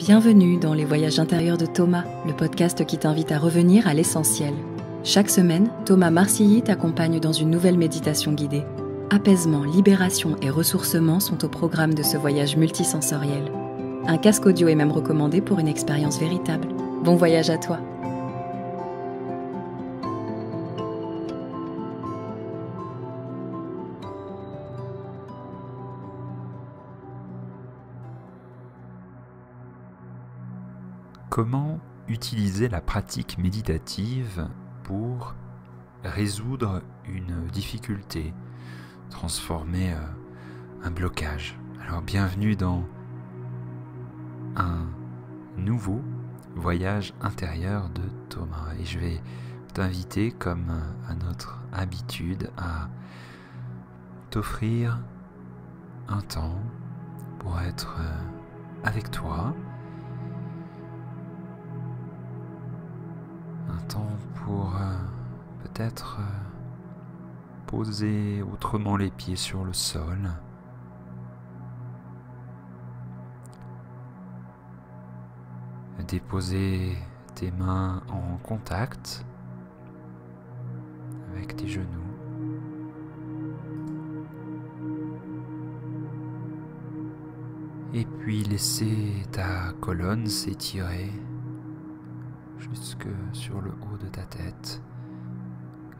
Bienvenue dans les voyages intérieurs de Thomas, le podcast qui t'invite à revenir à l'essentiel. Chaque semaine, Thomas Marcilly t'accompagne dans une nouvelle méditation guidée. Apaisement, libération et ressourcement sont au programme de ce voyage multisensoriel. Un casque audio est même recommandé pour une expérience véritable. Bon voyage à toi! Comment utiliser la pratique méditative pour résoudre une difficulté, transformer un blocage? Alors bienvenue dans un nouveau voyage intérieur de Thomas et je vais t'inviter comme à notre habitude à t'offrir un temps pour être avec toi. Un temps pour peut-être poser autrement les pieds sur le sol. Déposer tes mains en contact avec tes genoux. Et puis laisser ta colonne s'étirer jusque sur le haut de ta tête.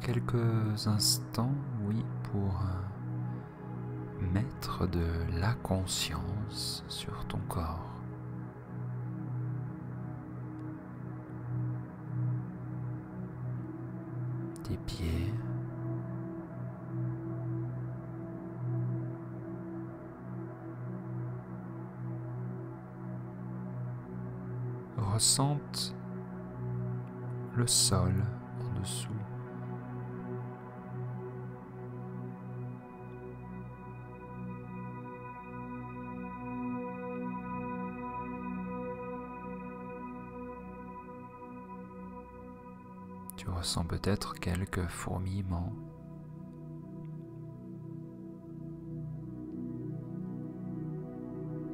Quelques instants, oui, pour mettre de la conscience sur ton corps. Tes pieds. Ressente le sol en dessous. Tu ressens peut-être quelques fourmillements.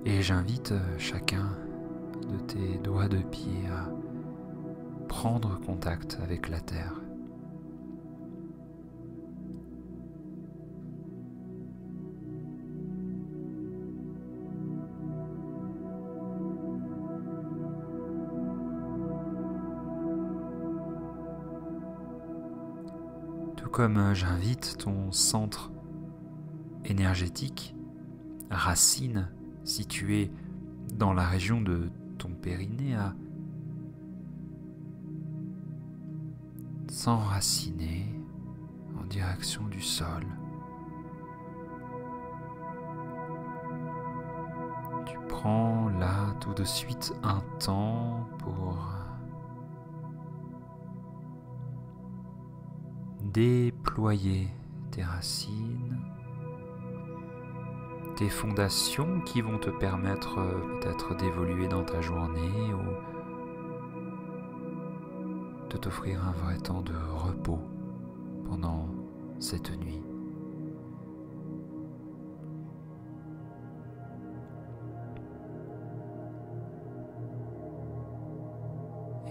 Et j'invite chacun de tes doigts de pied à prendre contact avec la terre. Tout comme j'invite ton centre énergétique, racine, situé dans la région de ton périnée, à s'enraciner en direction du sol. Tu prends là tout de suite un temps pour déployer tes racines, tes fondations qui vont te permettre peut-être d'évoluer dans ta journée ou de t'offrir un vrai temps de repos pendant cette nuit.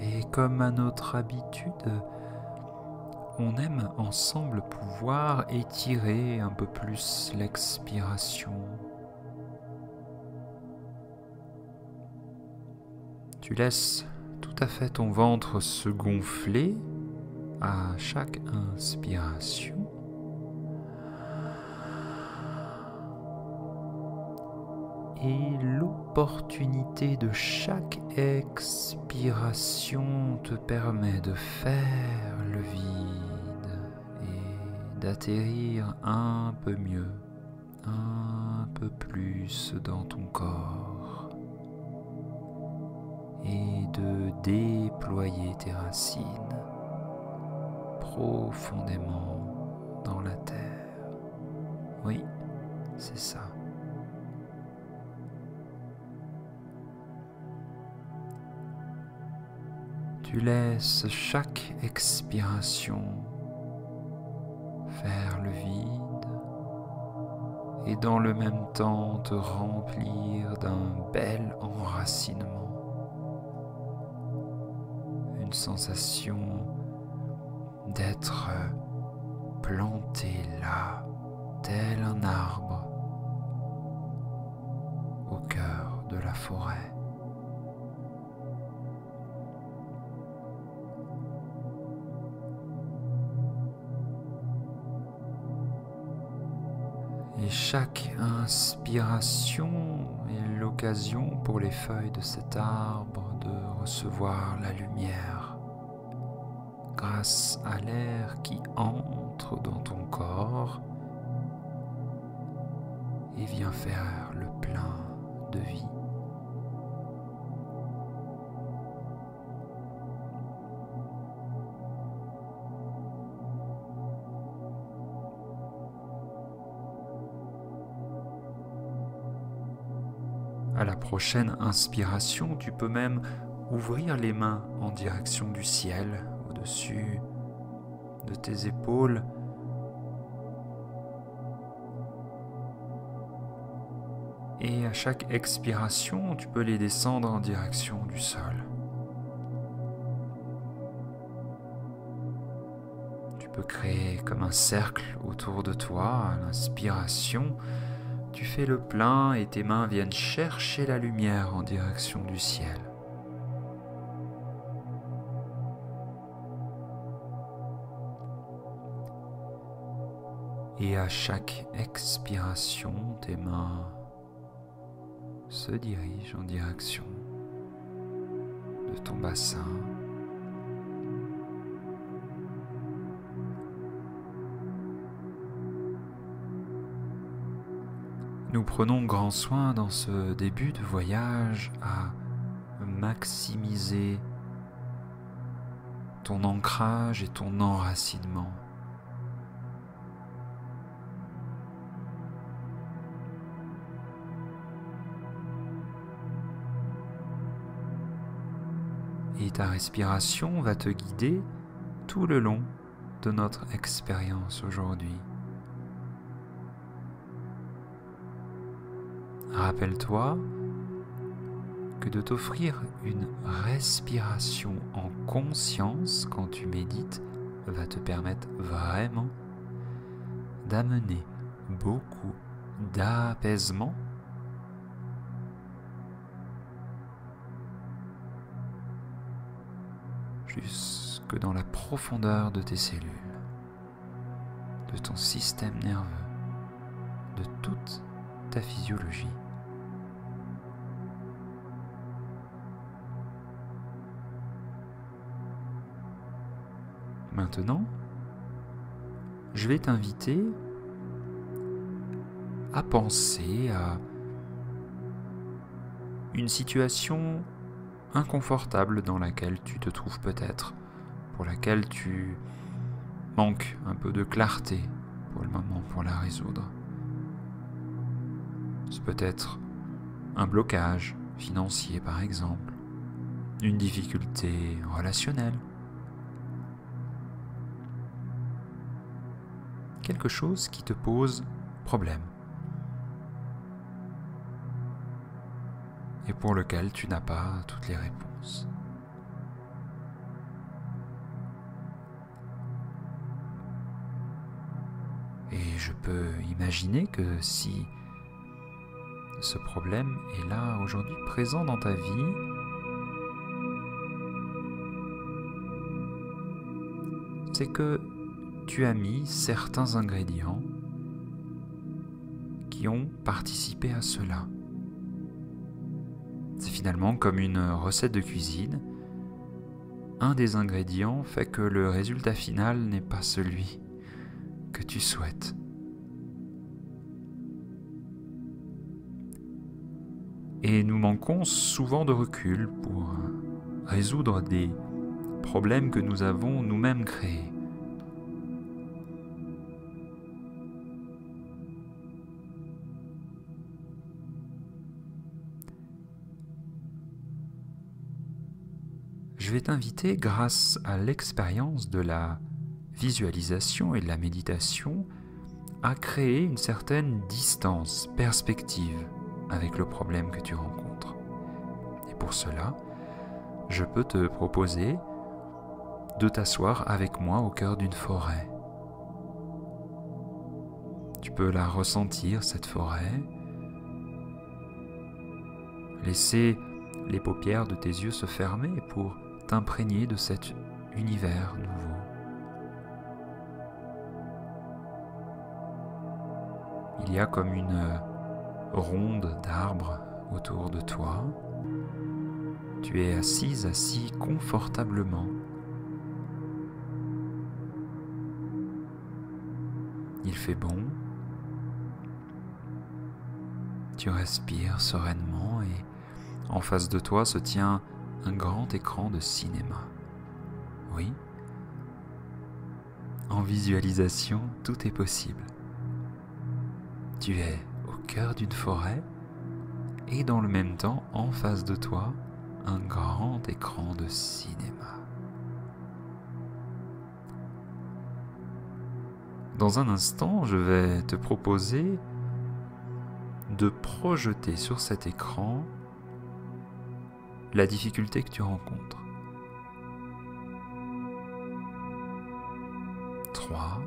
Et comme à notre habitude, on aime ensemble pouvoir étirer un peu plus l'expiration. Tu laisses tout à fait ton ventre se gonfler à chaque inspiration. Et l'opportunité de chaque expiration te permet de faire le vide et d'atterrir un peu mieux, un peu plus dans ton corps et de déployer tes racines profondément dans la terre. Oui, c'est ça. Tu laisses chaque expiration faire le vide et dans le même temps te remplir d'un bel enracinement. une sensation d'être planté là, tel un arbre, au cœur de la forêt. Et chaque inspiration est l'occasion pour les feuilles de cet arbre de recevoir la lumière grâce à l'air qui entre dans ton corps et vient faire le plein de vie. À la prochaine inspiration, tu peux même ouvrir les mains en direction du ciel, au-dessus de tes épaules. Et à chaque expiration, tu peux les descendre en direction du sol. Tu peux créer comme un cercle autour de toi à l'inspiration. Tu fais le plein et tes mains viennent chercher la lumière en direction du ciel. Et à chaque expiration, tes mains se dirigent en direction de ton bassin. Nous prenons grand soin dans ce début de voyage à maximiser ton ancrage et ton enracinement. Et ta respiration va te guider tout le long de notre expérience aujourd'hui. Rappelle-toi que de t'offrir une respiration en conscience quand tu médites va te permettre vraiment d'amener beaucoup d'apaisement jusque dans la profondeur de tes cellules, de ton système nerveux, de toute ta physiologie. Maintenant, je vais t'inviter à penser à une situation inconfortable dans laquelle tu te trouves peut-être, pour laquelle tu manques un peu de clarté pour le moment pour la résoudre. C'est peut-être un blocage financier par exemple, une difficulté relationnelle, quelque chose qui te pose problème et pour lequel tu n'as pas toutes les réponses. Et je peux imaginer que si ce problème est là aujourd'hui présent dans ta vie, c'est que tu as mis certains ingrédients qui ont participé à cela. C'est finalement comme une recette de cuisine. Un des ingrédients fait que le résultat final n'est pas celui que tu souhaites. Et nous manquons souvent de recul pour résoudre des problèmes que nous avons nous-mêmes créés. Je vais t'inviter, grâce à l'expérience de la visualisation et de la méditation, à créer une certaine distance, perspective avec le problème que tu rencontres. Et pour cela, je peux te proposer de t'asseoir avec moi au cœur d'une forêt. Tu peux la ressentir, cette forêt. Laisser les paupières de tes yeux se fermer pour t'imprégner de cet univers nouveau. Il y a comme une ronde d'arbres autour de toi. Tu es assis confortablement. Il fait bon. Tu respires sereinement et en face de toi se tient un grand écran de cinéma. Oui, en visualisation, tout est possible. Tu es au cœur d'une forêt et dans le même temps, en face de toi, un grand écran de cinéma. Dans un instant, je vais te proposer de projeter sur cet écran la difficulté que tu rencontres. 3,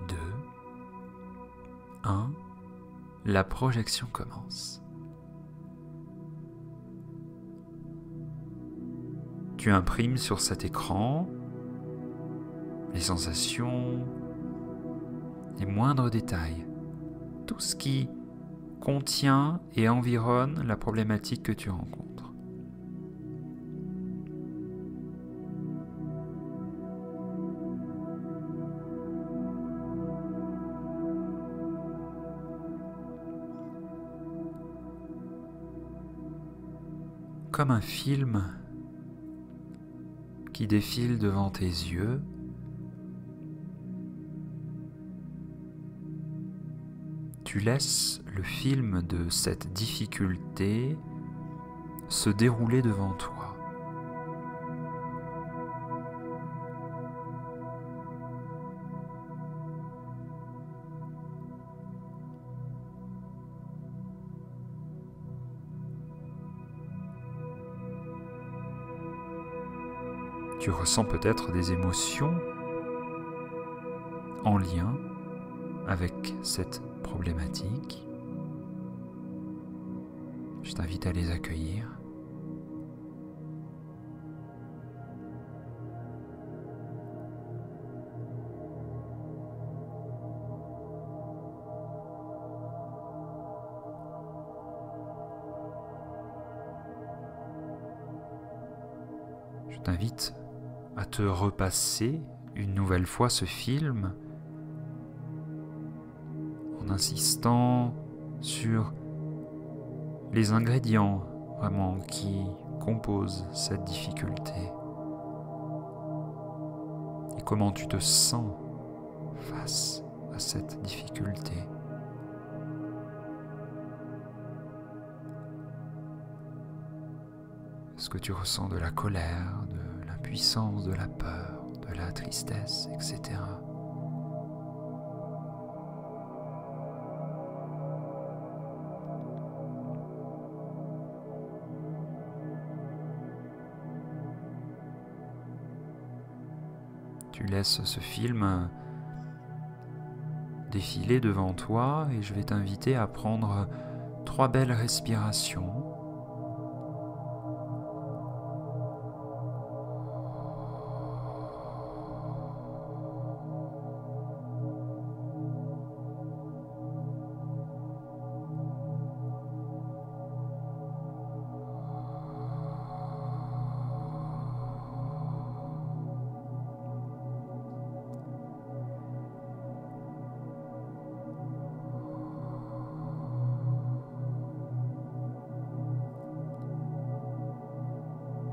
2, 1, la projection commence. Tu imprimes sur cet écran les sensations, les moindres détails, tout ce qui contient et environne la problématique que tu rencontres. Comme un film qui défile devant tes yeux, tu laisses le film de cette difficulté se dérouler devant toi. Tu ressens peut-être des émotions en lien avec cette problématique. Je t'invite à les accueillir. Je t'invite à te repasser une nouvelle fois ce film en insistant sur les ingrédients vraiment qui composent cette difficulté et comment tu te sens face à cette difficulté. Est-ce que tu ressens de la colère, de l'impuissance, de la peur, de la tristesse, etc. Tu laisses ce film défiler devant toi et je vais t'inviter à prendre 3 belles respirations.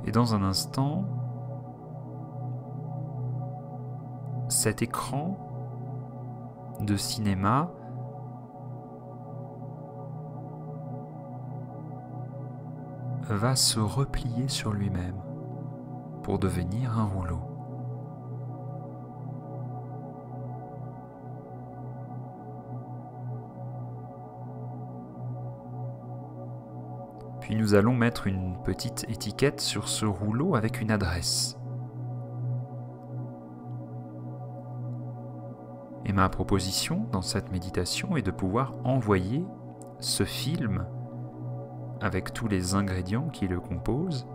Et dans un instant, cet écran de cinéma va se replier sur lui-même pour devenir un rouleau. Puis nous allons mettre une petite étiquette sur ce rouleau avec une adresse. ma proposition dans cette méditation est de pouvoir envoyer ce film avec tous les ingrédients qui le composent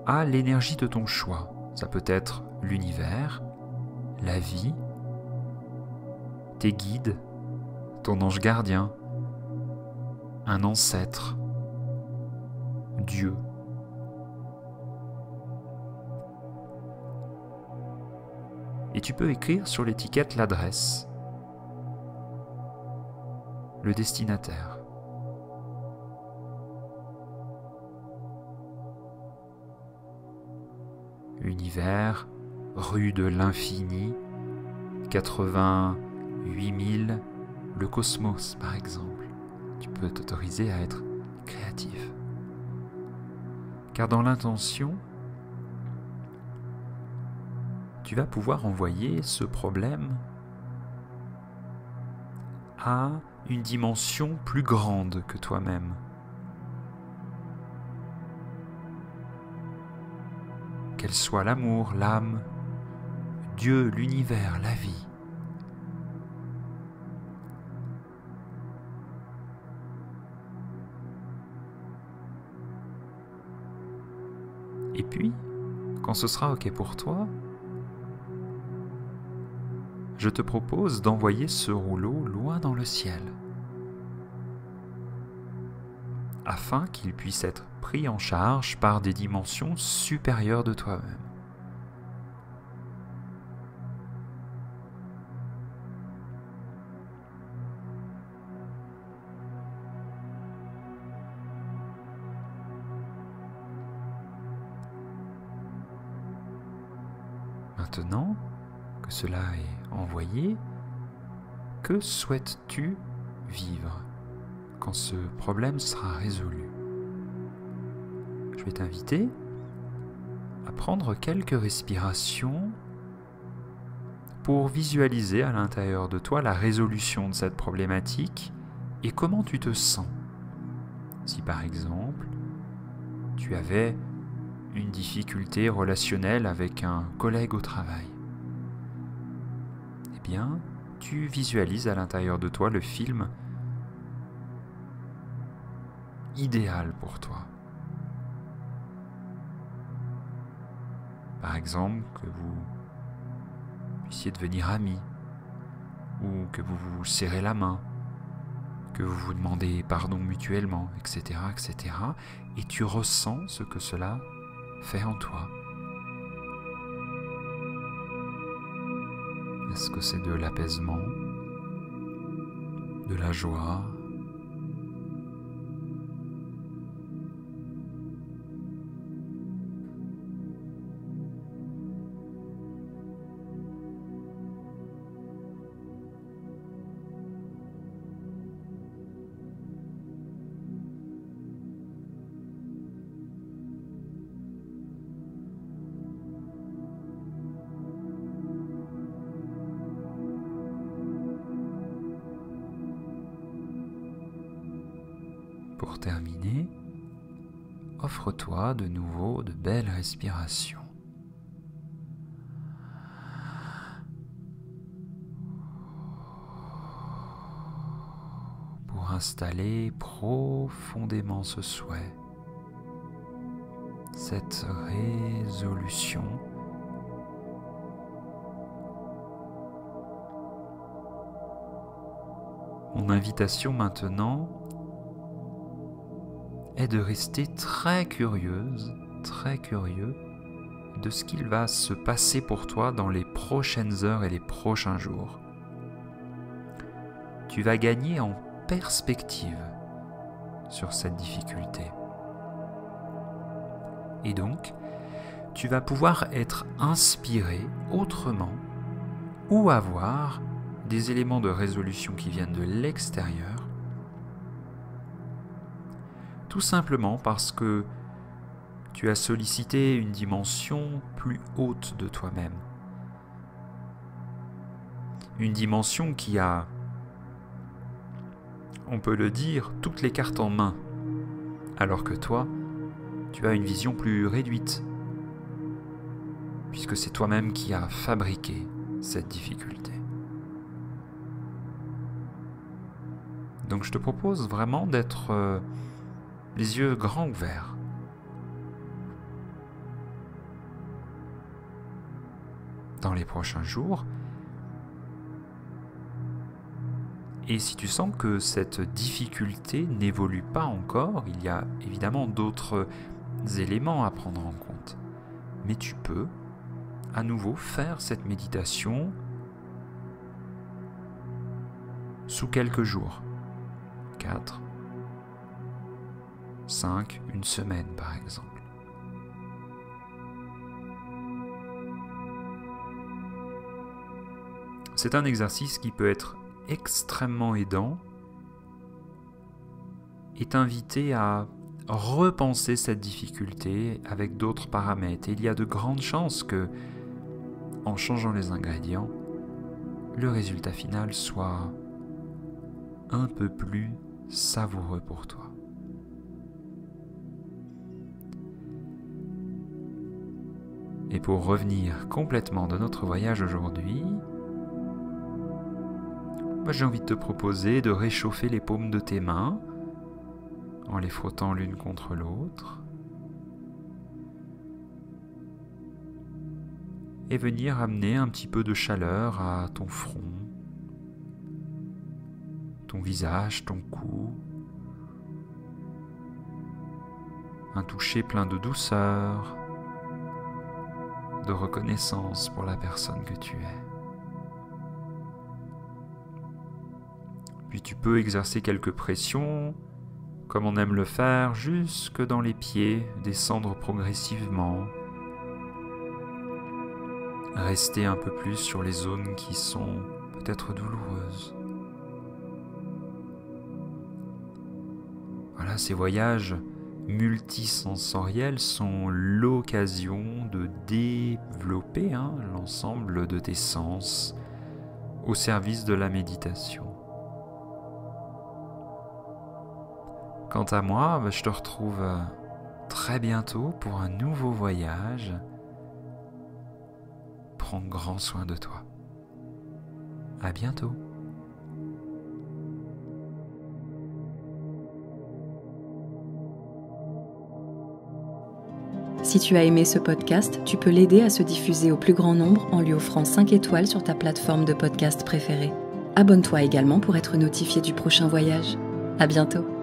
à l'énergie de ton choix. Ça peut être l'univers, la vie, tes guides, ton ange gardien, un ancêtre, Dieu. Et tu peux écrire sur l'étiquette l'adresse, le destinataire. Univers, rue de l'infini, 88 000, le cosmos par exemple. Tu peux t'autoriser à être créatif. Car dans l'intention, tu vas pouvoir envoyer ce problème à une dimension plus grande que toi-même. Qu'elle soit l'amour, l'âme, Dieu, l'univers, la vie. Et puis, quand ce sera OK pour toi, je te propose d'envoyer ce rouleau loin dans le ciel, afin qu'il puisse être pris en charge par des dimensions supérieures de toi-même. Maintenant que cela est envoyé, que souhaites-tu vivre quand ce problème sera résolu? Je vais t'inviter à prendre quelques respirations pour visualiser à l'intérieur de toi la résolution de cette problématique et comment tu te sens. Si par exemple, tu avais une difficulté relationnelle avec un collègue au travail, eh bien, tu visualises à l'intérieur de toi le film idéal pour toi. Par exemple, que vous puissiez devenir amis, ou que vous vous serrez la main, que vous vous demandez pardon mutuellement, etc., etc. Et tu ressens ce que cela fait en toi. Est-ce que c'est de l'apaisement, de la joie ? Pour terminer, offre-toi de nouveau de belles respirations. Pour installer profondément ce souhait, cette résolution, mon invitation maintenant est de rester très curieuse, très curieux de ce qu'il va se passer pour toi dans les prochaines heures et les prochains jours. Tu vas gagner en perspective sur cette difficulté. Et donc, tu vas pouvoir être inspiré autrement ou avoir des éléments de résolution qui viennent de l'extérieur, tout simplement parce que tu as sollicité une dimension plus haute de toi-même. Une dimension qui a, on peut le dire, toutes les cartes en main, alors que toi, tu as une vision plus réduite, puisque c'est toi-même qui as fabriqué cette difficulté. Donc je te propose vraiment d'être les yeux grands ouverts. Dans les prochains jours. Et si tu sens que cette difficulté n'évolue pas encore, il y a évidemment d'autres éléments à prendre en compte. Mais tu peux à nouveau faire cette méditation sous quelques jours. 4, 5, une semaine par exemple. C'est un exercice qui peut être extrêmement aidant et t'inviter à repenser cette difficulté avec d'autres paramètres. Et il y a de grandes chances que, en changeant les ingrédients, le résultat final soit un peu plus savoureux pour toi. Et pour revenir complètement de notre voyage aujourd'hui, j'ai envie de te proposer de réchauffer les paumes de tes mains en les frottant l'une contre l'autre et venir amener un petit peu de chaleur à ton front, ton visage, ton cou, un toucher plein de douceur, de reconnaissance pour la personne que tu es. Puis tu peux exercer quelques pressions, comme on aime le faire, jusque dans les pieds, descendre progressivement. Rester un peu plus sur les zones qui sont peut-être douloureuses. Voilà, ces voyages multisensoriels sont l'occasion de développer l'ensemble de tes sens au service de la méditation. Quant à moi, je te retrouve très bientôt pour un nouveau voyage. Prends grand soin de toi. À bientôt. Si tu as aimé ce podcast, tu peux l'aider à se diffuser au plus grand nombre en lui offrant 5 étoiles sur ta plateforme de podcast préférée. Abonne-toi également pour être notifié du prochain voyage. À bientôt.